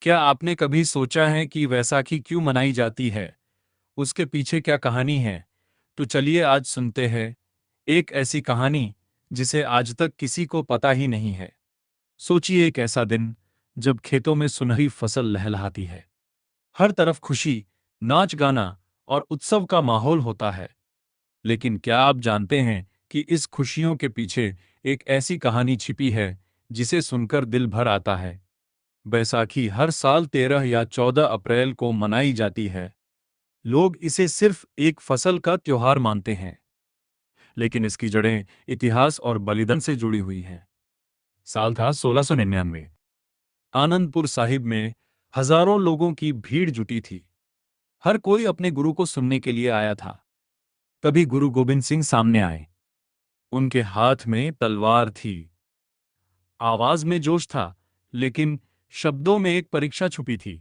क्या आपने कभी सोचा है कि वैसाखी क्यों मनाई जाती है? उसके पीछे क्या कहानी है? तो चलिए आज सुनते हैं एक ऐसी कहानी जिसे आज तक किसी को पता ही नहीं है। सोचिए एक ऐसा दिन जब खेतों में सुनहरी फसल लहलहाती है। हर तरफ खुशी, नाच गाना और उत्सव का माहौल होता है। लेकिन क्या आप जानते हैं कि इस खुशियों के पीछे एक ऐसी कहानी छिपी है जिसे सुनकर दिल भर आता है? बैसाखी हर साल 13 या 14 अप्रैल को मनाई जाती है। लोग इसे सिर्फ एक फसल का त्योहार मानते हैं, लेकिन इसकी जड़ें इतिहास और बलिदान से जुड़ी हुई हैं। साल था 1699। आनंदपुर साहिब में हजारों लोगों की भीड़ जुटी थी। हर कोई अपने गुरु को सुनने के लिए आया था। तभी गुरु गोबिंद सिंह सामने आए। उनके हाथ में तलवार थी। आवाज में जोश था, लेकिन शब्दों में एक परीक्षा छुपी थी।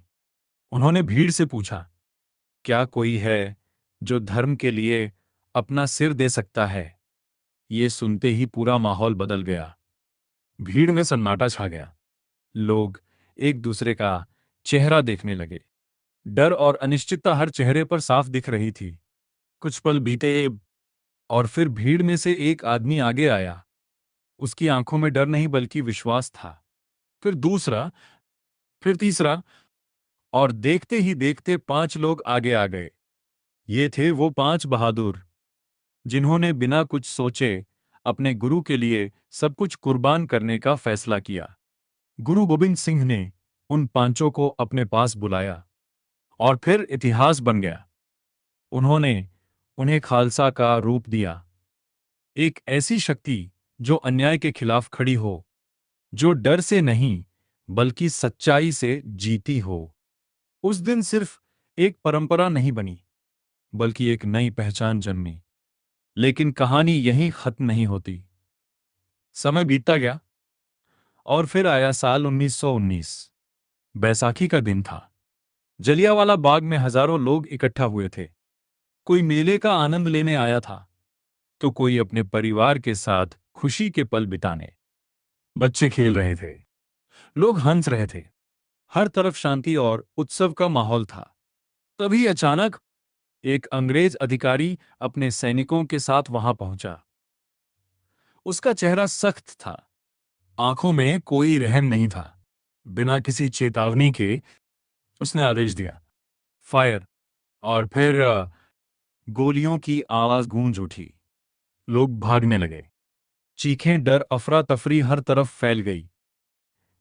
उन्होंने भीड़ से पूछा, क्या कोई है जो धर्म के लिए अपना सिर दे सकता है? ये सुनते ही पूरा माहौल बदल गया। भीड़ में सन्नाटा छा गया। लोग एक दूसरे का चेहरा देखने लगे। डर और अनिश्चितता हर चेहरे पर साफ दिख रही थी। कुछ पल बीते और फिर भीड़ में से एक आदमी आगे आया। उसकी आंखों में डर नहीं बल्कि विश्वास था। फिर दूसरा, फिर तीसरा, और देखते ही देखते 5 लोग आगे आ गए। ये थे वो 5 बहादुर जिन्होंने बिना कुछ सोचे अपने गुरु के लिए सब कुछ कुर्बान करने का फैसला किया। गुरु गोबिंद सिंह ने उन पांचों को अपने पास बुलाया और फिर इतिहास बन गया। उन्होंने उन्हें खालसा का रूप दिया, एक ऐसी शक्ति जो अन्याय के खिलाफ खड़ी हो, जो डर से नहीं बल्कि सच्चाई से जीती हो। उस दिन सिर्फ एक परंपरा नहीं बनी, बल्कि एक नई पहचान जन्मी। लेकिन कहानी यहीं खत्म नहीं होती। समय बीतता गया और फिर आया साल 1919। बैसाखी का दिन था। जलियांवाला बाग में हजारों लोग इकट्ठा हुए थे। कोई मेले का आनंद लेने आया था, तो कोई अपने परिवार के साथ खुशी के पल बिताने। बच्चे खेल रहे थे, लोग हंस रहे थे। हर तरफ शांति और उत्सव का माहौल था। तभी अचानक एक अंग्रेज अधिकारी अपने सैनिकों के साथ वहां पहुंचा। उसका चेहरा सख्त था, आंखों में कोई रहम नहीं था। बिना किसी चेतावनी के उसने आदेश दिया, फायर। और फिर गोलियों की आवाज गूंज उठी। लोग भागने लगे। चीखें, डर, अफरा तफरी हर तरफ फैल गई।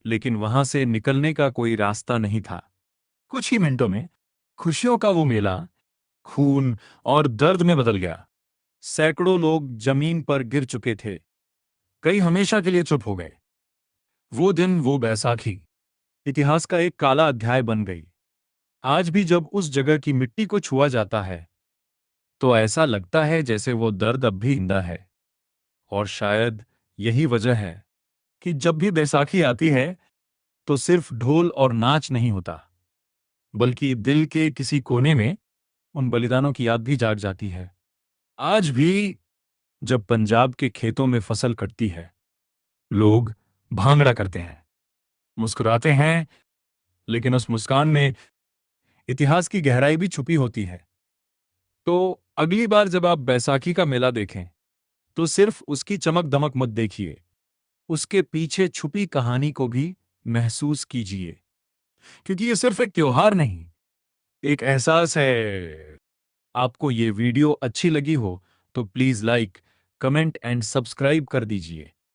लेकिन वहां से निकलने का कोई रास्ता नहीं था। कुछ ही मिनटों में खुशियों का वो मेला खून और दर्द में बदल गया। सैकड़ों लोग जमीन पर गिर चुके थे। कई हमेशा के लिए चुप हो गए। वो दिन, वो बैसाखी, इतिहास का एक काला अध्याय बन गई। आज भी जब उस जगह की मिट्टी को छुआ जाता है, तो ऐसा लगता है जैसे वो दर्द अब भी जिंदा है। और शायद यही वजह है कि जब भी बैसाखी आती है, तो सिर्फ ढोल और नाच नहीं होता, बल्कि दिल के किसी कोने में उन बलिदानों की याद भी जाग जाती है। आज भी जब पंजाब के खेतों में फसल कटती है, लोग भांगड़ा करते हैं, मुस्कुराते हैं, लेकिन उस मुस्कान में इतिहास की गहराई भी छुपी होती है। तो अगली बार जब आप बैसाखी का मेला देखें, तो सिर्फ उसकी चमक दमक मत देखिए, उसके पीछे छुपी कहानी को भी महसूस कीजिए। क्योंकि ये सिर्फ एक त्योहार नहीं, एक एहसास है। आपको ये वीडियो अच्छी लगी हो तो please like, comment and subscribe कर दीजिए।